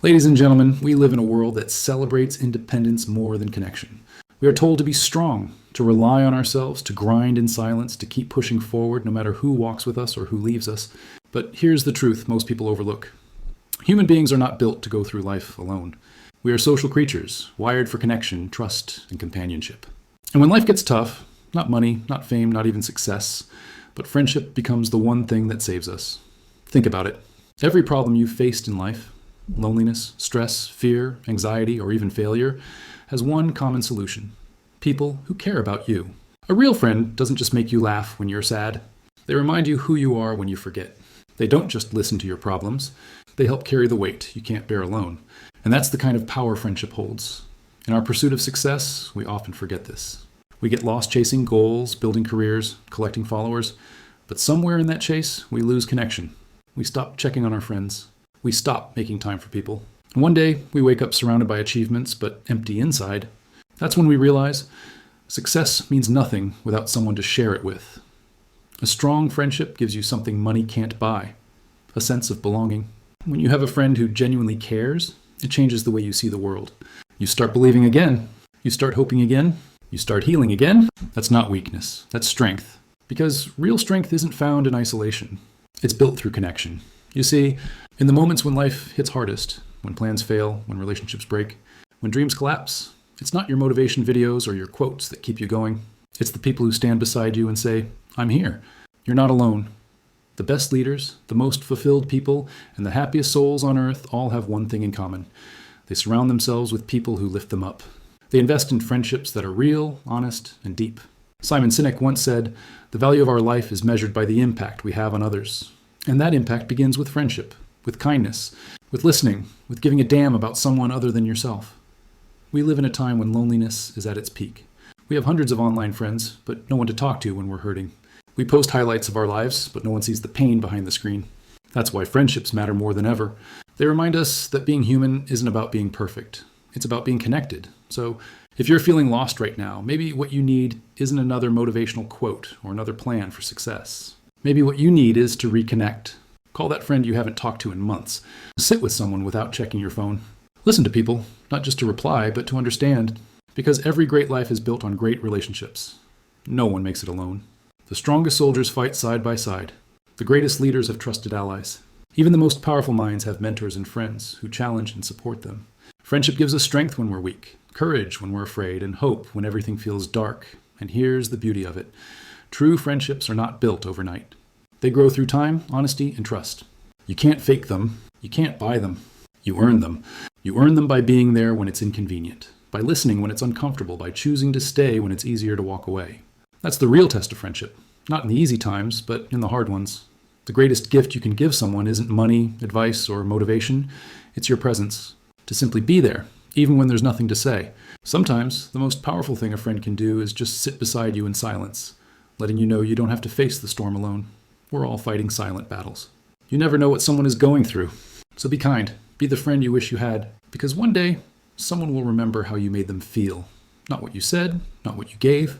Ladies and gentlemen, we live in a world that celebrates independence more than connection. We are told to be strong, to rely on ourselves, to grind in silence, to keep pushing forward no matter who walks with us or who leaves us. But here's the truth most people overlook. Human beings are not built to go through life alone. We are social creatures, wired for connection, trust, and companionship. And when life gets tough, not money, not fame, not even success, but friendship becomes the one thing that saves us. Think about it. Every problem you've faced in life, loneliness, stress, fear, anxiety, or even failure, has one common solution. People who care about you. A real friend doesn't just make you laugh when you're sad. They remind you who you are when you forget. They don't just listen to your problems. They help carry the weight you can't bear alone. And that's the kind of power friendship holds. In our pursuit of success, we often forget this. We get lost chasing goals, building careers, collecting followers. But somewhere in that chase, we lose connection. We stop checking on our friends. We stop making time for people. And one day, we wake up surrounded by achievements, but empty inside. That's when we realize success means nothing without someone to share it with. A strong friendship gives you something money can't buy, a sense of belonging. When you have a friend who genuinely cares, it changes the way you see the world. You start believing again. You start hoping again. You start healing again. That's not weakness. That's strength. Because real strength isn't found in isolation. It's built through connection. You see, in the moments when life hits hardest, when plans fail, when relationships break, when dreams collapse, it's not your motivation videos or your quotes that keep you going. It's the people who stand beside you and say, "I'm here. You're not alone." The best leaders, the most fulfilled people, and the happiest souls on earth all have one thing in common. They surround themselves with people who lift them up. They invest in friendships that are real, honest, and deep. Simon Sinek once said, "The value of our life is measured by the impact we have on others." And that impact begins with friendship, with kindness, with listening, with giving a damn about someone other than yourself. We live in a time when loneliness is at its peak. We have hundreds of online friends, but no one to talk to when we're hurting. We post highlights of our lives, but no one sees the pain behind the screen. That's why friendships matter more than ever. They remind us that being human isn't about being perfect. It's about being connected. So if you're feeling lost right now, maybe what you need isn't another motivational quote or another plan for success. Maybe what you need is to reconnect. Call that friend you haven't talked to in months. Sit with someone without checking your phone. Listen to people, not just to reply, but to understand. Because every great life is built on great relationships. No one makes it alone. The strongest soldiers fight side by side. The greatest leaders have trusted allies. Even the most powerful minds have mentors and friends who challenge and support them. Friendship gives us strength when we're weak, courage when we're afraid, and hope when everything feels dark. And here's the beauty of it. True friendships are not built overnight. They grow through time, honesty, and trust. You can't fake them. You can't buy them. You earn them. You earn them by being there when it's inconvenient, by listening when it's uncomfortable, by choosing to stay when it's easier to walk away. That's the real test of friendship. Not in the easy times, but in the hard ones. The greatest gift you can give someone isn't money, advice, or motivation. It's your presence. To simply be there, even when there's nothing to say. Sometimes, the most powerful thing a friend can do is just sit beside you in silence, letting you know you don't have to face the storm alone. We're all fighting silent battles. You never know what someone is going through. So be kind. Be the friend you wish you had. Because one day, someone will remember how you made them feel. Not what you said, not what you gave,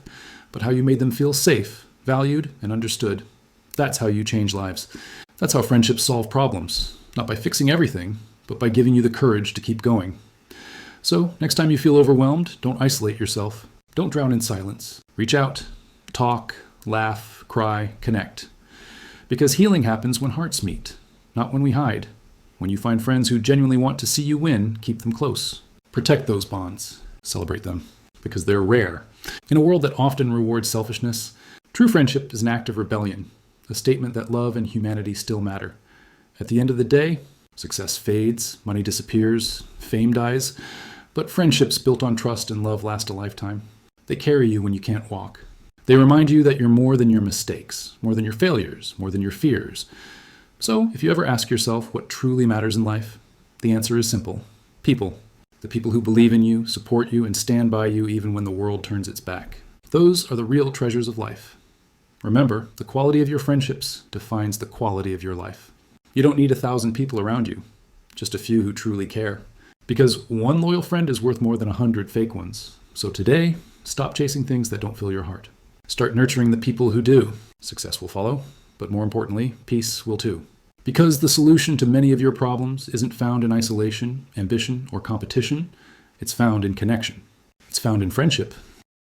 but how you made them feel safe, valued, and understood. That's how you change lives. That's how friendships solve problems. Not by fixing everything, but by giving you the courage to keep going. So, next time you feel overwhelmed, don't isolate yourself. Don't drown in silence. Reach out. Talk, laugh, cry, connect. Because healing happens when hearts meet, not when we hide. When you find friends who genuinely want to see you win, keep them close. Protect those bonds. Celebrate them. Because they're rare. In a world that often rewards selfishness, true friendship is an act of rebellion, a statement that love and humanity still matter. At the end of the day, success fades, money disappears, fame dies, but friendships built on trust and love last a lifetime. They carry you when you can't walk. They remind you that you're more than your mistakes, more than your failures, more than your fears. So, if you ever ask yourself what truly matters in life, the answer is simple. People. The people who believe in you, support you, and stand by you even when the world turns its back. Those are the real treasures of life. Remember, the quality of your friendships defines the quality of your life. You don't need 1,000 people around you, just a few who truly care. Because one loyal friend is worth more than 100 fake ones. So today, stop chasing things that don't fill your heart. Start nurturing the people who do. Success will follow, but more importantly, peace will too. Because the solution to many of your problems isn't found in isolation, ambition, or competition, it's found in connection. It's found in friendship,